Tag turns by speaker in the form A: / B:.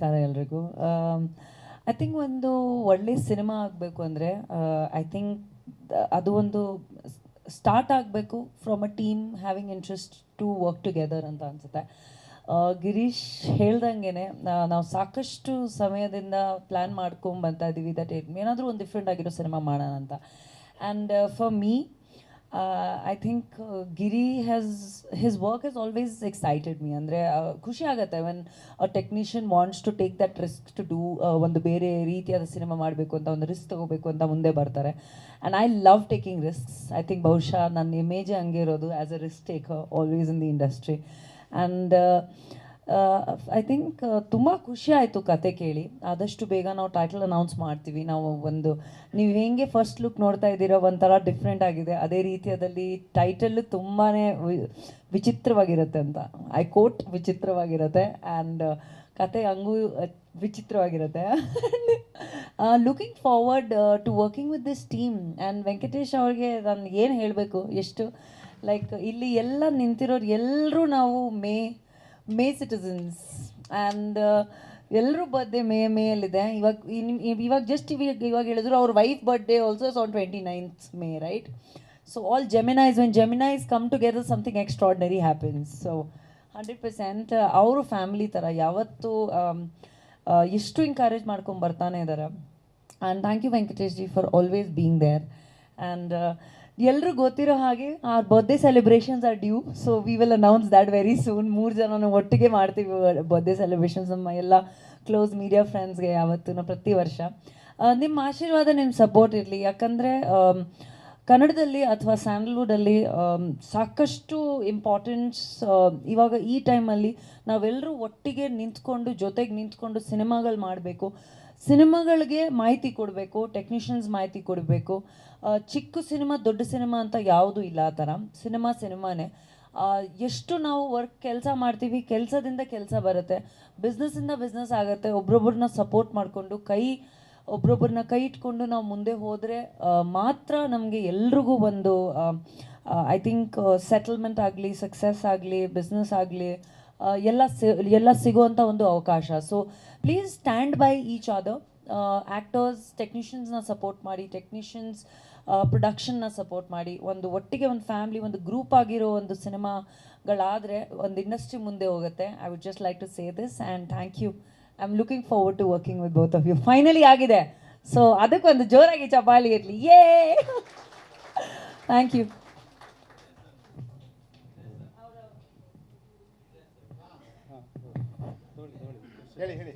A: ನಮಸ್ಕಾರ ಎಲ್ರಿಗೂ. I think ಒಂದು ಒಳ್ಳೆ ಸಿನಿಮಾ ಆಗಬೇಕು ಅಂದರೆ ಐ ಥಿಂಕ್ ಅದು ಒಂದು ಸ್ಟಾರ್ಟ್ ಆಗಬೇಕು from a team having interest to work together ಅಂತ ಅನಿಸುತ್ತೆ. ಗಿರೀಶ್ ಹೇಳ್ದಂಗೆ ನಾವು ಸಾಕಷ್ಟು ಸಮಯದಿಂದ ಪ್ಲ್ಯಾನ್ ಮಾಡ್ಕೊಂಬಂತ ಇದ್ದೀವಿ ದಟ್ ಏನಾದರೂ ಒಂದು ಡಿಫ್ರೆಂಟ್ ಆಗಿರೋ ಸಿನಿಮಾ ಮಾಡೋಣ ಅಂತ. And for me I think Giri his work has always excited me. ಅಂದರೆ ಖುಷಿ ಆಗುತ್ತೆ when a technician wants to take that risk to do ಒಂದು ಬೇರೆ ರೀತಿಯಾದ ಸಿನಿಮಾ ಮಾಡಬೇಕು ಅಂತ, ಒಂದು ರಿಸ್ಕ್ ತೊಗೋಬೇಕು ಅಂತ ಮುಂದೆ ಬರ್ತಾರೆ. And I love taking risks. I think ಬಹುಶಃ ನನ್ನ ಇಮೇಜೇ ಹಂಗೆ ಇರೋದು, as a risk taker always in the industry. And I think ತುಂಬ ಖುಷಿ ಆಯಿತು ಕತೆ ಕೇಳಿ. ಆದಷ್ಟು ಬೇಗ ನಾವು ಟೈಟಲ್ ಅನೌನ್ಸ್ ಮಾಡ್ತೀವಿ. ನಾವು ನೀವು ಹೇಗೆ ಫಸ್ಟ್ ಲುಕ್ ನೋಡ್ತಾ ಇದ್ದೀರೋ ಒಂಥರ ಡಿಫ್ರೆಂಟ್ ಆಗಿದೆ, ಅದೇ ರೀತಿಯಾದಲ್ಲಿ ಟೈಟಲ್ಲು ತುಂಬಾ ವಿಚಿತ್ರವಾಗಿರುತ್ತೆ ಅಂತ. I coat ವಿಚಿತ್ರವಾಗಿರುತ್ತೆ. ಆ್ಯಂಡ್ ಕತೆ ಹಂಗೂ ವಿಚಿತ್ರವಾಗಿರುತ್ತೆ. Looking forward to working with this team. And Venkatesh ಅವ್ರಿಗೆ ನಾನು ಏನು ಹೇಳಬೇಕು, ಎಷ್ಟು ಲೈಕ್ ಇಲ್ಲಿ ಎಲ್ಲ ನಿಂತಿರೋರು ಎಲ್ಲರೂ ನಾವು ಮೇ ಸಿಟಿಸನ್ಸ್. ಆ್ಯಂಡ್ ಎಲ್ಲರೂ ಬರ್ಡೇ ಮೇಯಲ್ಲಿದೆ. ಇವಾಗ ಜಸ್ಟ್ ಇವಾಗ ಹೇಳಿದ್ರು ಅವ್ರ wife birthday also is on 29th May, right? So all Geminis, when Geminis come together something extraordinary happens. So 100% ಅವರು ಫ್ಯಾಮಿಲಿ ಥರ ಯಾವತ್ತೂ ಎಷ್ಟು ಎಂಕರೇಜ್ ಮಾಡ್ಕೊಂಡು ಬರ್ತಾನೆ ಇದ್ದಾರೆ. And thank you Venkatesh ji for always being there. And ಎಲ್ಲರೂ ಗೊತ್ತಿರೋ ಹಾಗೆ our birthday celebrations are due. So we will announce that very soon. 3 ಜನನು ಒಟ್ಟಿಗೆ ಮಾಡ್ತೀವಿ ಬರ್ಡೇ ಸೆಲೆಬ್ರೇಷನ್ಸ್ ನಮ್ಮ ಎಲ್ಲ ಕ್ಲೋಸ್ ಮೀಡಿಯಾ ಫ್ರೆಂಡ್ಸ್ಗೆ ಯಾವತ್ತೂ ಪ್ರತಿ ವರ್ಷ. ನಿಮ್ಮ ಆಶೀರ್ವಾದ, ನಿಮ್ಮ ಸಪೋರ್ಟ್ ಇರಲಿ. ಯಾಕಂದರೆ ಕನ್ನಡದಲ್ಲಿ ಅಥವಾ ಸ್ಯಾಂಡಲ್ವುಡಲ್ಲಿ ಸಾಕಷ್ಟು ಇಂಪಾರ್ಟೆನ್ಸ್ ಇವಾಗ ಈ ಟೈಮಲ್ಲಿ ನಾವೆಲ್ಲರೂ ಒಟ್ಟಿಗೆ ನಿಂತ್ಕೊಂಡು, ಜೊತೆಗೆ ನಿಂತ್ಕೊಂಡು ಸಿನಿಮಾಗಳು ಮಾಡಬೇಕು. ಸಿನಿಮಾಗಳಿಗೆ ಮಾಹಿತಿ ಕೊಡಬೇಕು, ಟೆಕ್ನಿಷಿಯನ್ಸ್ ಮಾಹಿತಿ ಕೊಡಬೇಕು. ಚಿಕ್ಕ ಸಿನಿಮಾ ದೊಡ್ಡ ಸಿನಿಮಾ ಅಂತ ಯಾವುದೂ ಇಲ್ಲ. ಆ ಥರ ಸಿನಿಮಾನೇ. ಎಷ್ಟು ನಾವು ಕೆಲಸ ಮಾಡ್ತೀವಿ, ಕೆಲಸದಿಂದ ಕೆಲಸ ಬರುತ್ತೆ, ಬಿಸ್ನೆಸ್ಸಿಂದ ಬಿಸ್ನೆಸ್ ಆಗುತ್ತೆ. ಒಬ್ರೊಬ್ರನ್ನ ಸಪೋರ್ಟ್ ಮಾಡಿಕೊಂಡು ಒಬ್ರೊಬ್ರನ್ನ ಕೈ ಇಟ್ಕೊಂಡು ನಾವು ಮುಂದೆ ಹೋದರೆ ಮಾತ್ರ ನಮಗೆ ಎಲ್ರಿಗೂ ಒಂದು ಐ ಥಿಂಕ್ ಸೆಟಲ್ಮೆಂಟ್ ಆಗಲಿ, ಸಕ್ಸಸ್ ಆಗಲಿ, ಬಿಸ್ನೆಸ್ ಆಗಲಿ ಎಲ್ಲ ಸಿಗುವಂಥ ಒಂದು ಅವಕಾಶ. So please stand by each other. Actors ಟೆಕ್ನಿಷಿಯನ್ಸ್ನ ಸಪೋರ್ಟ್ ಮಾಡಿ, ಟೆಕ್ನಿಷಿಯನ್ಸ್ ಪ್ರೊಡಕ್ಷನ್ನ ಸಪೋರ್ಟ್ ಮಾಡಿ. ಒಟ್ಟಿಗೆ ಒಂದು ಫ್ಯಾಮ್ಲಿ, ಒಂದು ಗ್ರೂಪ್ ಆಗಿರೋ ಒಂದು ಸಿನಿಮಾಗಳಾದರೆ ಒಂದು ಇಂಡಸ್ಟ್ರಿ ಮುಂದೆ ಹೋಗುತ್ತೆ. I would just like to say this and thank you. I am looking forward to working with both of you. Finally ಆಗಿದೆ. ಸೊ ಅದಕ್ಕೊಂದು ಜೋರಾಗಿ ಚಪಾಲಿ ಇರಲಿ. ಯೇ ಥ್ಯಾಂಕ್ ಯು.
B: ಹೇಳಿ